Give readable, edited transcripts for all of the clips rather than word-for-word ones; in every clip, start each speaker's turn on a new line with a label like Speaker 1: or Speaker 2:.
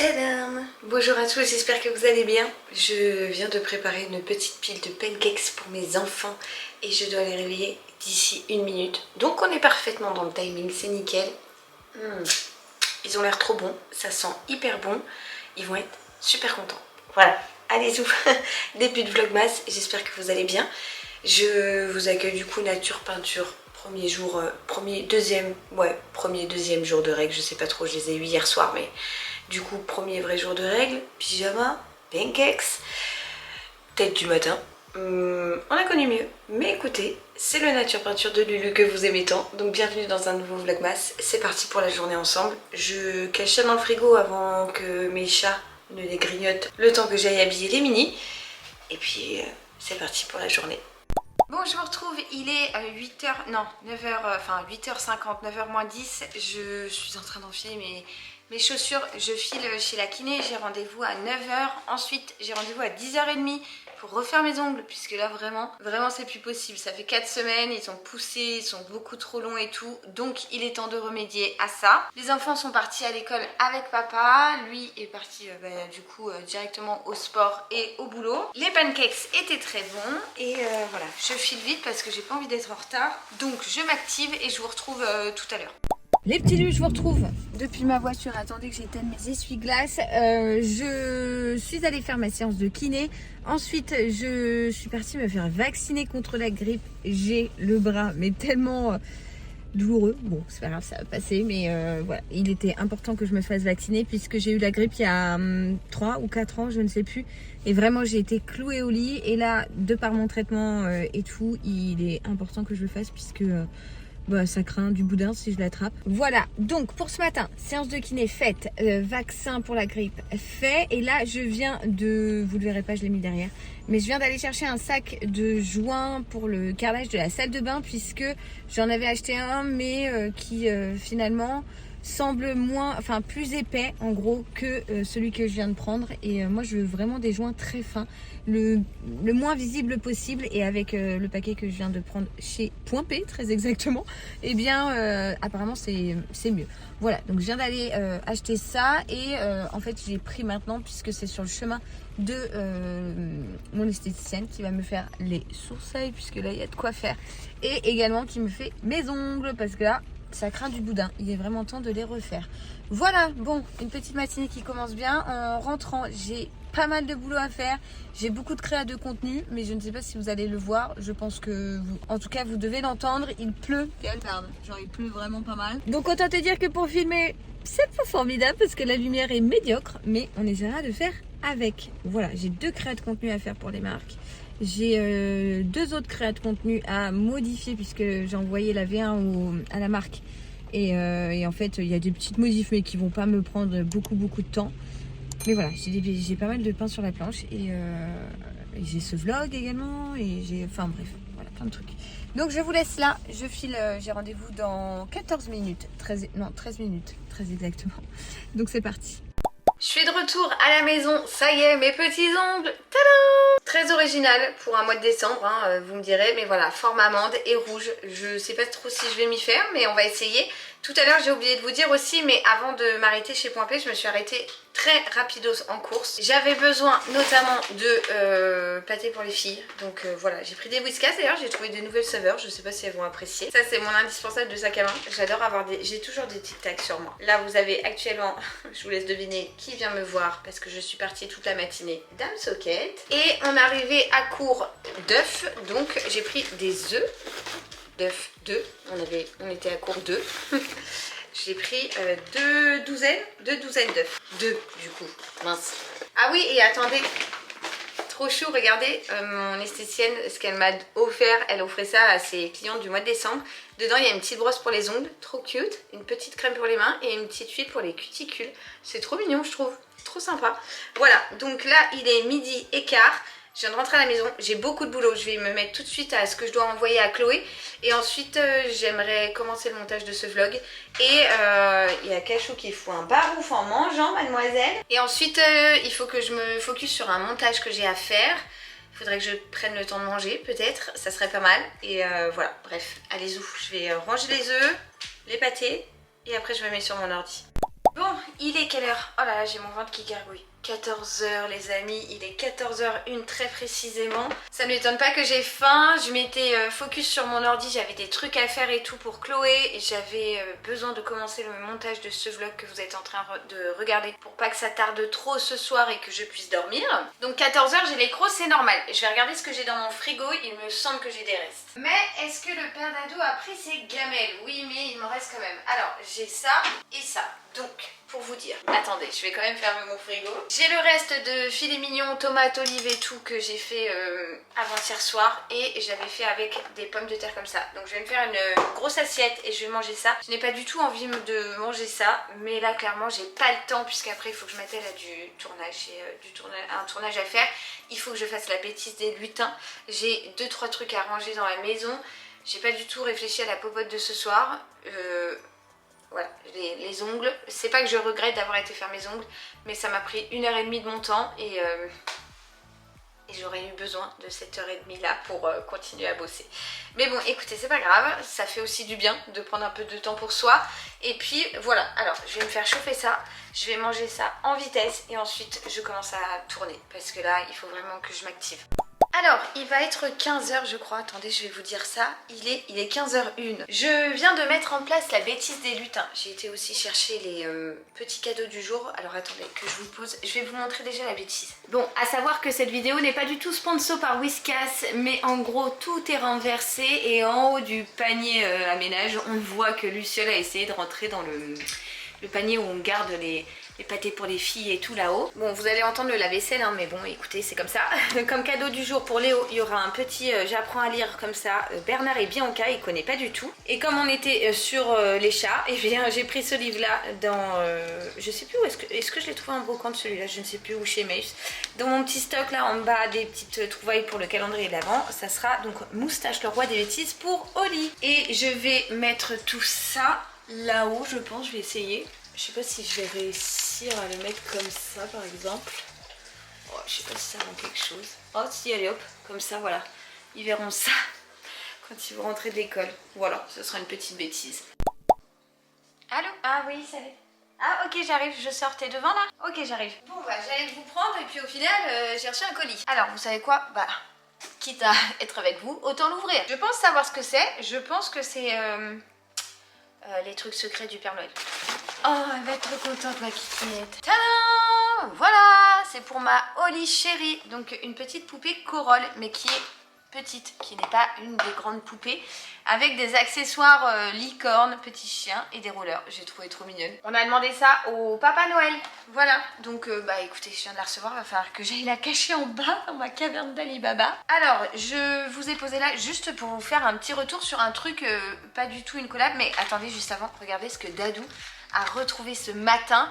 Speaker 1: Tadam! Bonjour à tous, j'espère que vous allez bien. Je viens de préparer une petite pile de pancakes pour mes enfants et je dois les réveiller d'ici 1 minute. Donc on est parfaitement dans le timing, c'est nickel. Ils ont l'air trop bons, ça sent hyper bon. Ils vont être super contents. Voilà, allez-y, début de vlogmas, j'espère que vous allez bien. Je vous accueille du coup Nature Peinture. Premier jour, deuxième jour de règles, je sais pas trop, je les ai eu hier soir, mais du coup, premier vrai jour de règles, pyjama, pancakes, tête du matin. On a connu mieux, mais écoutez, c'est le Nature Peinture de Lulu que vous aimez tant, donc bienvenue dans un nouveau vlogmas. C'est parti pour la journée ensemble. Je cache ça dans le frigo avant que mes chats ne les grignotent, le temps que j'aille habiller les mini. Et puis, c'est parti pour la journée. Bon, je vous retrouve, il est 8h50, 9h moins 10. Je suis en train d'enfiler mes chaussures. Je file chez la kiné, j'ai rendez-vous à 9h. Ensuite, j'ai rendez-vous à 10h30 pour refaire mes ongles, puisque là, vraiment, c'est plus possible. Ça fait 4 semaines, ils sont poussés, ils sont beaucoup trop longs et tout. Donc, il est temps de remédier à ça. Les enfants sont partis à l'école avec papa. Lui est parti, directement au sport et au boulot. Les pancakes étaient très bons. Et voilà, je file vite parce que j'ai pas envie d'être en retard. Donc, je m'active et je vous retrouve tout à l'heure. Les petits lus, je vous retrouve depuis ma voiture. Attendez que j'éteigne mes essuie-glaces. Je suis allée faire ma séance de kiné. Ensuite, je suis partie me faire vacciner contre la grippe. J'ai le bras, mais tellement douloureux. Bon, c'est pas grave, ça va passer. Mais voilà, il était important que je me fasse vacciner puisque j'ai eu la grippe il y a 3 ou 4 ans, je ne sais plus. Et vraiment, j'ai été clouée au lit. Et là, de par mon traitement et tout, il est important que je le fasse puisque... ça craint du boudin si je l'attrape. Voilà, donc pour ce matin, séance de kiné faite, vaccin pour la grippe fait. Et là, je viens de... Vous le verrez pas, je l'ai mis derrière. Mais je viens d'aller chercher un sac de joints pour le carrelage de la salle de bain puisque j'en avais acheté un mais qui finalement semble plus épais en gros que celui que je viens de prendre. Et moi, je veux vraiment des joints très fins, le moins visible possible. Et avec le paquet que je viens de prendre chez Point P, très exactement, eh bien apparemment c'est mieux. Voilà, donc je viens d'aller acheter ça et en fait j'ai pris maintenant puisque c'est sur le chemin de mon esthéticienne qui va me faire les sourcils puisque là il y a de quoi faire et également qui me fait mes ongles parce que là ça craint du boudin, il est vraiment temps de les refaire. Voilà, bon, une petite matinée qui commence bien. En rentrant, j'ai pas mal de boulot à faire. J'ai beaucoup de créa de contenu, mais je ne sais pas si vous allez le voir. Je pense que vous, en tout cas, vous devez l'entendre. Il pleut. Genre, il pleut vraiment pas mal. Donc, autant te dire que pour filmer, c'est pas formidable parce que la lumière est médiocre, mais on essaiera de faire avec. Voilà, j'ai 2 créas de contenu à faire pour les marques. J'ai 2 autres créas de contenu à modifier puisque j'ai envoyé la V1 à la marque. Et en fait, il y a des petites modifs mais qui vont pas me prendre beaucoup de temps. Mais voilà, j'ai pas mal de pain sur la planche et j'ai ce vlog également et j'ai... Enfin bref, voilà, plein de trucs. Donc je vous laisse là, je file, j'ai rendez-vous dans 14 minutes, 13 minutes, très exactement. Donc c'est parti. Je suis de retour à la maison, ça y est, mes petits ongles, tadam! Très original pour un mois de décembre, hein, vous me direz, mais voilà, forme amande et rouge. Je sais pas trop si je vais m'y faire, mais on va essayer. Tout à l'heure, j'ai oublié de vous dire aussi, mais avant de m'arrêter chez Point P, je me suis arrêtée très rapidos en course. J'avais besoin notamment de pâté pour les filles, donc voilà, j'ai pris des Whiskas. D'ailleurs, j'ai trouvé des nouvelles saveurs, je sais pas si elles vont apprécier. Ça, c'est mon indispensable de sac à main. J'adore avoir des... J'ai toujours des Tic Tac sur moi. Là, vous avez actuellement, je vous laisse deviner qui vient me voir parce que je suis partie toute la matinée Dame Socket. Et on est arrivé à court d'œufs, donc j'ai pris des œufs. D'œufs, 2, on était à court 2. J'ai pris 2 douzaines d'œufs. 2 du coup, mince. Ah oui, et attendez, trop chou, regardez, mon esthéticienne, ce qu'elle m'a offert, elle offrait ça à ses clientes du mois de décembre. Dedans, il y a une petite brosse pour les ongles, trop cute, une petite crème pour les mains et une petite huile pour les cuticules. C'est trop mignon, je trouve, trop sympa. Voilà, donc là, il est 12h15. Je viens de rentrer à la maison, j'ai beaucoup de boulot, je vais me mettre tout de suite à ce que je dois envoyer à Chloé. Et ensuite, j'aimerais commencer le montage de ce vlog. Et il y a Cachou qui fout un barouf en mangeant, mademoiselle. Et ensuite, il faut que je me focus sur un montage que j'ai à faire. Il faudrait que je prenne le temps de manger, peut-être, ça serait pas mal. Et voilà, bref, allez-y, je vais ranger les œufs, les pâtés, et après je me mets sur mon ordi. Bon, il est quelle heure? Oh là là, j'ai mon ventre qui gargouille. 14h les amis, il est 14h01 très précisément. Ça ne m'étonne pas que j'ai faim, je m'étais focus sur mon ordi, j'avais des trucs à faire et tout pour Chloé. Et j'avais besoin de commencer le montage de ce vlog que vous êtes en train de regarder pour pas que ça tarde trop ce soir et que je puisse dormir. Donc 14h j'ai les crocs, c'est normal. Je vais regarder ce que j'ai dans mon frigo, il me semble que j'ai des restes. Mais est-ce que le père d'ado a pris ses gamelles? Oui, mais il m'en reste quand même. Alors j'ai ça et ça. Donc, pour vous dire, attendez, je vais quand même fermer mon frigo. J'ai le reste de filet mignon, tomates, olives et tout que j'ai fait avant-hier soir et j'avais fait avec des pommes de terre comme ça. Donc je vais me faire une grosse assiette et je vais manger ça. Je n'ai pas du tout envie de manger ça, mais là clairement j'ai pas le temps puisqu'après il faut que je m'attelle à du tournage. J'ai un tournage à faire. Il faut que je fasse la bêtise des lutins. J'ai 2-3 trucs à ranger dans la maison. J'ai pas du tout réfléchi à la popote de ce soir. Voilà, les ongles, c'est pas que je regrette d'avoir été faire mes ongles, mais ça m'a pris 1h30 de mon temps et j'aurais eu besoin de cette heure et demie là pour continuer à bosser. Mais bon, écoutez, c'est pas grave, ça fait aussi du bien de prendre un peu de temps pour soi. Et puis voilà, alors je vais me faire chauffer ça, je vais manger ça en vitesse et ensuite je commence à tourner parce que là, il faut vraiment que je m'active. Alors, il va être 15h je crois, attendez je vais vous dire ça, il est 15h01. Je viens de mettre en place la bêtise des lutins. J'ai été aussi chercher les petits cadeaux du jour. Alors attendez que je vous pose, je vais vous montrer déjà la bêtise. Bon, à savoir que cette vidéo n'est pas du tout sponsor par Whiskas, mais en gros tout est renversé et en haut du panier à ménage, on voit que Luciole a essayé de rentrer dans le panier où on garde les pâtés pour les filles et tout là-haut. Bon, vous allez entendre le lave-vaisselle, hein, mais bon, écoutez, c'est comme ça. Comme cadeau du jour pour Léo, il y aura un petit j'apprends à lire comme ça, Bernard et Bianca, il connaît pas du tout. Et comme on était sur les chats, et bien j'ai pris ce livre-là dans, je sais plus où, est-ce que je l'ai trouvé en brocante celui-là, je ne sais plus où, chez Maïs. Dans mon petit stock là, en bas, des petites trouvailles pour le calendrier de l'Avent, ça sera donc Moustache, le roi des bêtises pour Oli. Et je vais mettre tout ça là-haut, je pense, je vais essayer. Je sais pas si je vais réussir à le mettre comme ça par exemple. Oh, je sais pas si ça rend quelque chose. Oh si, allez hop, comme ça, voilà. Ils verront ça quand ils vont rentrer de l'école. Voilà, ce sera une petite bêtise. Allô? Ah oui, salut. Ah ok, j'arrive, je sors, t'es devant là? Ok, j'arrive. Bon bah j'allais vous prendre et puis au final j'ai reçu un colis. Alors vous savez quoi? Bah quitte à être avec vous, autant l'ouvrir. Je pense savoir ce que c'est, je pense que c'est les trucs secrets du Père Noël. Oh, elle va être trop contente, ma kittinette. Tadam! Voilà, c'est pour ma Oli chérie. Donc une petite poupée Corolle, mais qui est petite, qui n'est pas une des grandes poupées, avec des accessoires licorne, petit chien et des rollers. J'ai trouvé trop mignonne. On a demandé ça au Papa Noël. Voilà, donc bah écoutez, je viens de la recevoir, il va falloir que j'aille la cacher en bas dans ma caverne d'Alibaba. Alors, je vous ai posé là juste pour vous faire un petit retour sur un truc, pas du tout une collab, mais attendez juste avant, regardez ce que Dadou a retrouvé ce matin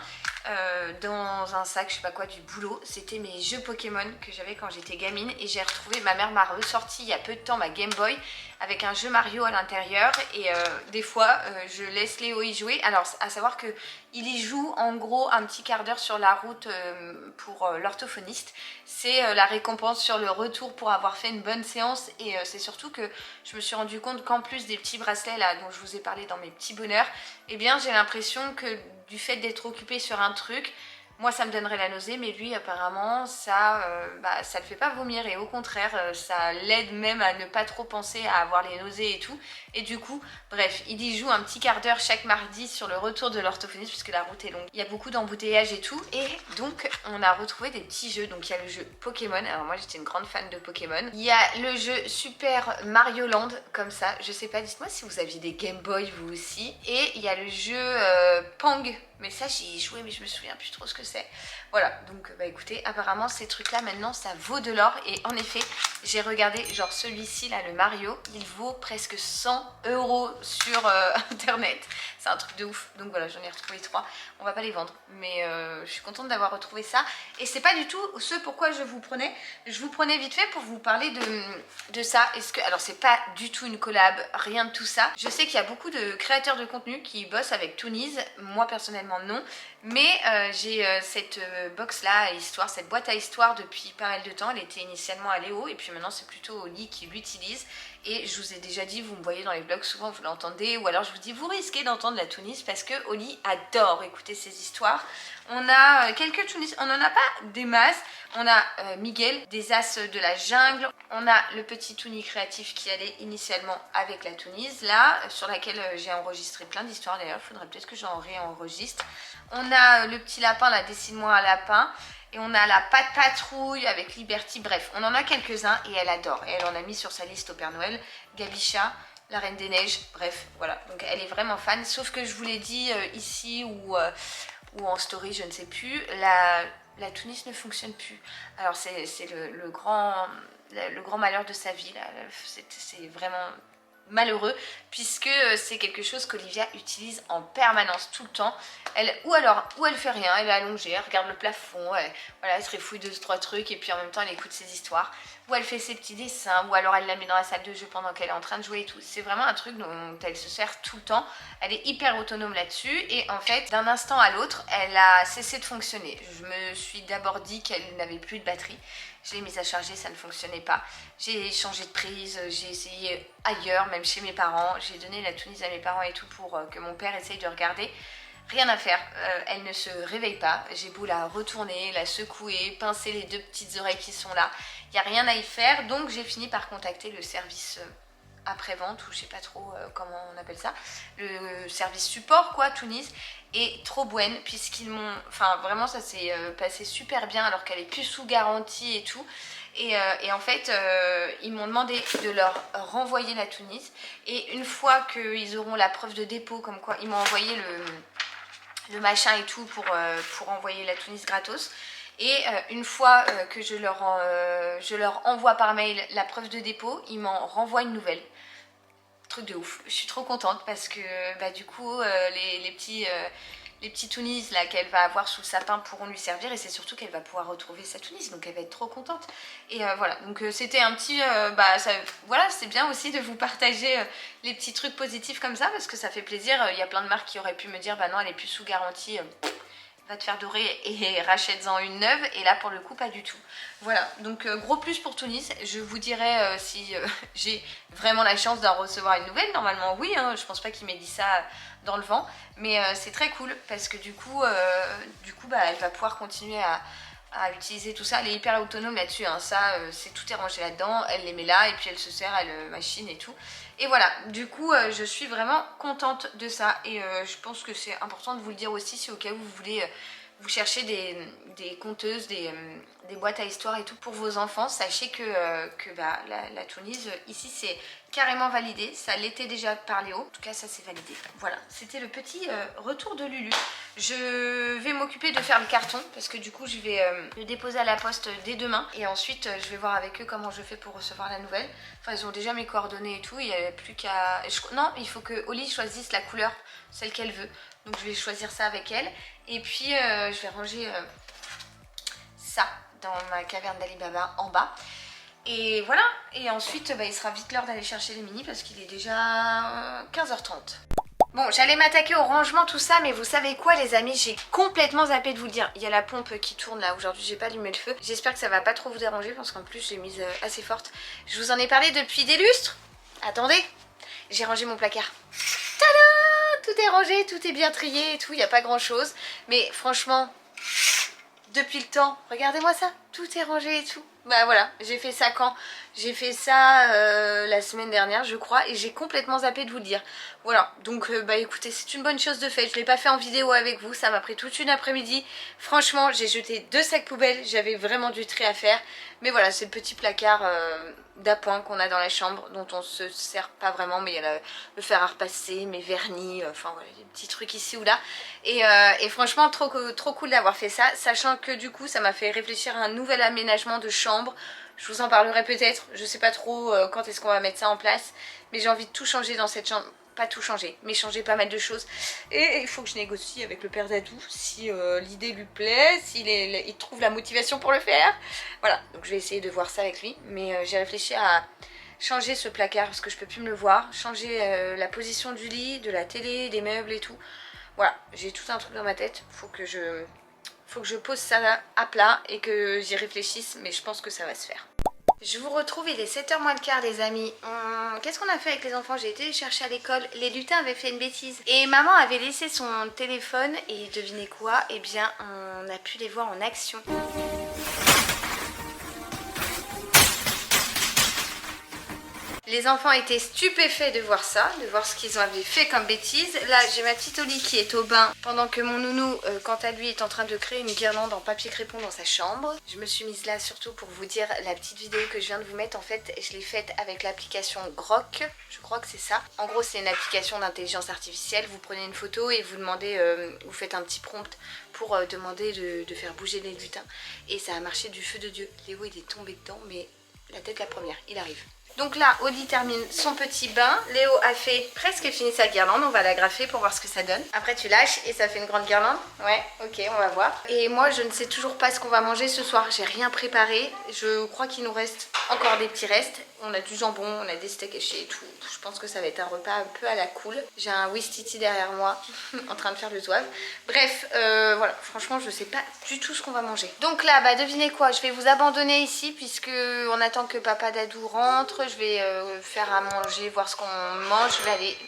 Speaker 1: dans un sac, je sais pas quoi, du boulot. C'était mes jeux Pokémon que j'avais quand j'étais gamine et j'ai retrouvé, ma mère m'a ressorti il y a peu de temps ma Game Boy avec un jeu Mario à l'intérieur et des fois je laisse Léo y jouer. Alors à savoir que il y joue en gros un petit quart d'heure sur la route pour l'orthophoniste. C'est la récompense sur le retour pour avoir fait une bonne séance et c'est surtout que je me suis rendu compte qu'en plus des petits bracelets là dont je vous ai parlé dans mes petits bonheurs, eh bien j'ai l'impression que du fait d'être occupé sur un truc, moi ça me donnerait la nausée, mais lui apparemment ça le fait pas vomir et au contraire ça l'aide même à ne pas trop penser à avoir les nausées et tout. Et du coup, bref, il y joue un petit quart d'heure chaque mardi sur le retour de l'orthophoniste puisque la route est longue. Il y a beaucoup d'embouteillages et tout. Et donc on a retrouvé des petits jeux. Donc il y a le jeu Pokémon. Alors moi j'étais une grande fan de Pokémon. Il y a le jeu Super Mario Land comme ça. Je sais pas, dites-moi si vous aviez des Game Boy vous aussi. Et il y a le jeu Pang. Mais ça j'y ai joué mais je me souviens plus trop ce que c'est. Voilà, donc bah écoutez, apparemment ces trucs là maintenant ça vaut de l'or. Et en effet, j'ai regardé genre celui-ci là, le Mario, il vaut presque 100 € sur internet. C'est un truc de ouf. Donc voilà, j'en ai retrouvé 3. On va pas les vendre, mais je suis contente d'avoir retrouvé ça. Et c'est pas du tout ce pourquoi je vous prenais. Je vous prenais vite fait pour vous parler de ça. Alors c'est pas du tout une collab, rien de tout ça. Je sais qu'il y a beaucoup de créateurs de contenu qui bossent avec Toonies. Moi personnellement non. Mais j'ai cette box là à histoire, cette boîte à histoire depuis pas mal de temps. Elle était initialement à Léo et puis puis maintenant c'est plutôt Oli qui l'utilise. Et je vous ai déjà dit, vous me voyez dans les vlogs, souvent vous l'entendez, ou alors je vous dis vous risquez d'entendre la Toonies parce que Oli adore écouter ces histoires. On a quelques Toonies, on n'en a pas des masses. On a Miguel, des As de la jungle. On a le petit Toonie créatif qui allait initialement avec la Toonies, là, sur laquelle j'ai enregistré plein d'histoires d'ailleurs. Il faudrait peut-être que j'en réenregistre. On a le petit lapin, la dessine-moi un lapin. Et on a la Patte Patrouille avec Liberty. Bref, on en a quelques-uns et elle adore. Et elle en a mis sur sa liste au Père Noël. Gabicha, la Reine des Neiges. Bref, voilà. Donc elle est vraiment fan. Sauf que je vous l'ai dit ici ou en story, je ne sais plus. La Toonies ne fonctionne plus. Alors c'est le grand malheur de sa vie. C'est vraiment malheureux puisque c'est quelque chose qu'Olivia utilise en permanence tout le temps. Ou elle fait rien, elle est allongée, elle regarde le plafond, elle se réfouille 2-3 trucs et puis en même temps elle écoute ses histoires, ou elle fait ses petits dessins, ou alors elle la met dans la salle de jeu pendant qu'elle est en train de jouer et tout. C'est vraiment un truc dont elle se sert tout le temps. Elle est hyper autonome là-dessus et en fait d'un instant à l'autre elle a cessé de fonctionner. Je me suis d'abord dit qu'elle n'avait plus de batterie. Je l'ai mise à charger, ça ne fonctionnait pas. J'ai changé de prise, j'ai essayé ailleurs, même chez mes parents. J'ai donné la Toonies à mes parents et tout pour que mon père essaye de regarder. Rien à faire, elle ne se réveille pas. J'ai beau la retourner, la secouer, pincer les 2 petites oreilles qui sont là. Il n'y a rien à y faire, donc j'ai fini par contacter le service après-vente, ou je sais pas trop comment on appelle ça. Le service support quoi, Toonies. Et trop bonne puisqu'ils m'ont... Enfin vraiment ça s'est passé super bien alors qu'elle est plus sous garantie et tout. Et en fait ils m'ont demandé de leur renvoyer la Toonies. Et une fois qu'ils auront la preuve de dépôt, comme quoi ils m'ont envoyé le machin et tout pour envoyer la Toonies gratos. Et une fois que je leur envoie par mail la preuve de dépôt, ils m'en renvoient une nouvelle. Truc de ouf, je suis trop contente parce que bah, du coup les petits Toonies là qu'elle va avoir sous le sapin pourront lui servir, et c'est surtout qu'elle va pouvoir retrouver sa Toonies, donc elle va être trop contente. Et voilà, donc c'était un petit voilà, c'est bien aussi de vous partager les petits trucs positifs comme ça parce que ça fait plaisir. Il y a plein de marques qui auraient pu me dire bah non elle est plus sous garantie, va te faire dorer et rachète-en une neuve, et là pour le coup pas du tout. Voilà, donc gros plus pour Toonies. Je vous dirai si j'ai vraiment la chance d'en recevoir une nouvelle. Normalement oui, hein, je pense pas qu'il m'ait dit ça dans le vent, mais c'est très cool parce que du coup bah, elle va pouvoir continuer à utiliser tout ça. Elle est hyper autonome là-dessus, hein. Ça c'est tout est rangé là-dedans, elle les met là et puis elle se sert, elle machine et tout. Et voilà, du coup je suis vraiment contente de ça, et je pense que c'est important de vous le dire aussi si au cas où vous voulez vous cherchez des conteuses, des boîtes à histoire et tout pour vos enfants. Sachez que bah, la Toonies ici c'est carrément validé, ça l'était déjà par Léo, en tout cas ça c'est validé. Voilà, c'était le petit retour de Lulu. Je vais m'occuper de faire le carton parce que du coup je vais le déposer à la poste dès demain, et ensuite je vais voir avec eux comment je fais pour recevoir la nouvelle. Enfin ils ont déjà mes coordonnées et tout, il n'y a plus qu'à... Non, il faut que Oli choisisse la couleur, celle qu'elle veut, donc je vais choisir ça avec elle. Et puis je vais ranger ça dans ma caverne d'Alibaba en bas. Et voilà, et ensuite bah, il sera vite l'heure d'aller chercher les mini parce qu'il est déjà 15h30. Bon, j'allais m'attaquer au rangement tout ça, mais vous savez quoi les amis, j'ai complètement zappé de vous le dire. Il y a la pompe qui tourne là, aujourd'hui j'ai pas allumé le feu. J'espère que ça va pas trop vous déranger parce qu'en plus j'ai mise assez forte. Je vous en ai parlé depuis des lustres. Attendez, j'ai rangé mon placard. Tada! Tout est rangé, tout est bien trié et tout, il n'y a pas grand chose. Mais franchement, depuis le temps, regardez-moi ça, tout est rangé et tout. Bah voilà, j'ai fait ça quand? J'ai fait ça la semaine dernière je crois, et j'ai complètement zappé de vous le dire. Voilà, donc bah écoutez, c'est une bonne chose de fait. Je l'ai pas fait en vidéo avec vous, ça m'a pris toute une après-midi. Franchement, j'ai jeté 2 sacs poubelles, j'avais vraiment du tri à faire. Mais voilà, c'est le petit placard d'appoint qu'on a dans la chambre, dont on se sert pas vraiment, mais il y a le fer à repasser, mes vernis, enfin voilà, des petits trucs ici ou là. Et franchement, trop cool d'avoir fait ça, sachant que du coup, ça m'a fait réfléchir à un nouvel aménagement de chambre. Je vous en parlerai peut-être, je sais pas trop quand est-ce qu'on va mettre ça en place, mais j'ai envie de tout changer dans cette chambre. Pas tout changer, mais changer pas mal de choses. Et il faut que je négocie avec le père Dadou si l'idée lui plaît, s'il il trouve la motivation pour le faire. Voilà, donc je vais essayer de voir ça avec lui. Mais j'ai réfléchi à changer ce placard parce que je peux plus me le voir, changer la position du lit, de la télé, des meubles et tout. Voilà, j'ai tout un truc dans ma tête, faut que je pose ça à plat et que j'y réfléchisse, mais je pense que ça va se faire. Je vous retrouve, il est 7h moins le quart les amis. Qu'est-ce qu'on a fait avec les enfants? J'ai été les chercher à l'école. Les lutins avaient fait une bêtise. Et maman avait laissé son téléphone et devinez quoi? Eh bien on a pu les voir en action. Les enfants étaient stupéfaits de voir ça, de voir ce qu'ils avaient fait comme bêtise. Là, j'ai ma petite Oli qui est au bain, pendant que mon nounou, quant à lui, est en train de créer une guirlande en papier crépon dans sa chambre. Je me suis mise là surtout pour vous dire la petite vidéo que je viens de vous mettre. En fait, je l'ai faite avec l'application Grok, je crois que c'est ça. En gros, c'est une application d'intelligence artificielle. Vous prenez une photo et vous demandez, vous faites un petit prompt pour demander de faire bouger les lutins. Et ça a marché du feu de Dieu. Léo, il est tombé dedans, mais la tête la première, il arrive. Donc là, Oli termine son petit bain. Léo a fait presque fini sa guirlande. On va la graffer pour voir ce que ça donne. Après, tu lâches et ça fait une grande guirlande. Ouais, ok, on va voir. Et moi, je ne sais toujours pas ce qu'on va manger ce soir. J'ai rien préparé. Je crois qu'il nous reste encore des petits restes. On a du jambon, on a des steaks hachés et tout. Je pense que ça va être un repas un peu à la cool. J'ai un Wistiti derrière moi en train de faire le zouave. Bref, voilà, franchement, je sais pas du tout ce qu'on va manger. Donc là, bah devinez quoi, je vais vous abandonner ici puisque on attend que papa Dadou rentre. Je vais faire à manger, voir ce qu'on mange. Je vais aller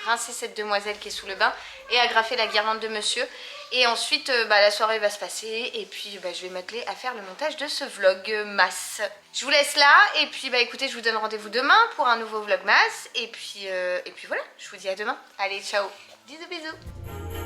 Speaker 1: rincer cette demoiselle qui est sous le bain et agrafer la guirlande de monsieur. Et ensuite, la soirée va se passer et puis je vais m'atteler à faire le montage de ce vlogmas. Je vous laisse là et puis écoutez, je vous donne rendez-vous demain pour un nouveau vlogmas. Et puis voilà, je vous dis à demain. Allez, ciao. Bisous, bisous.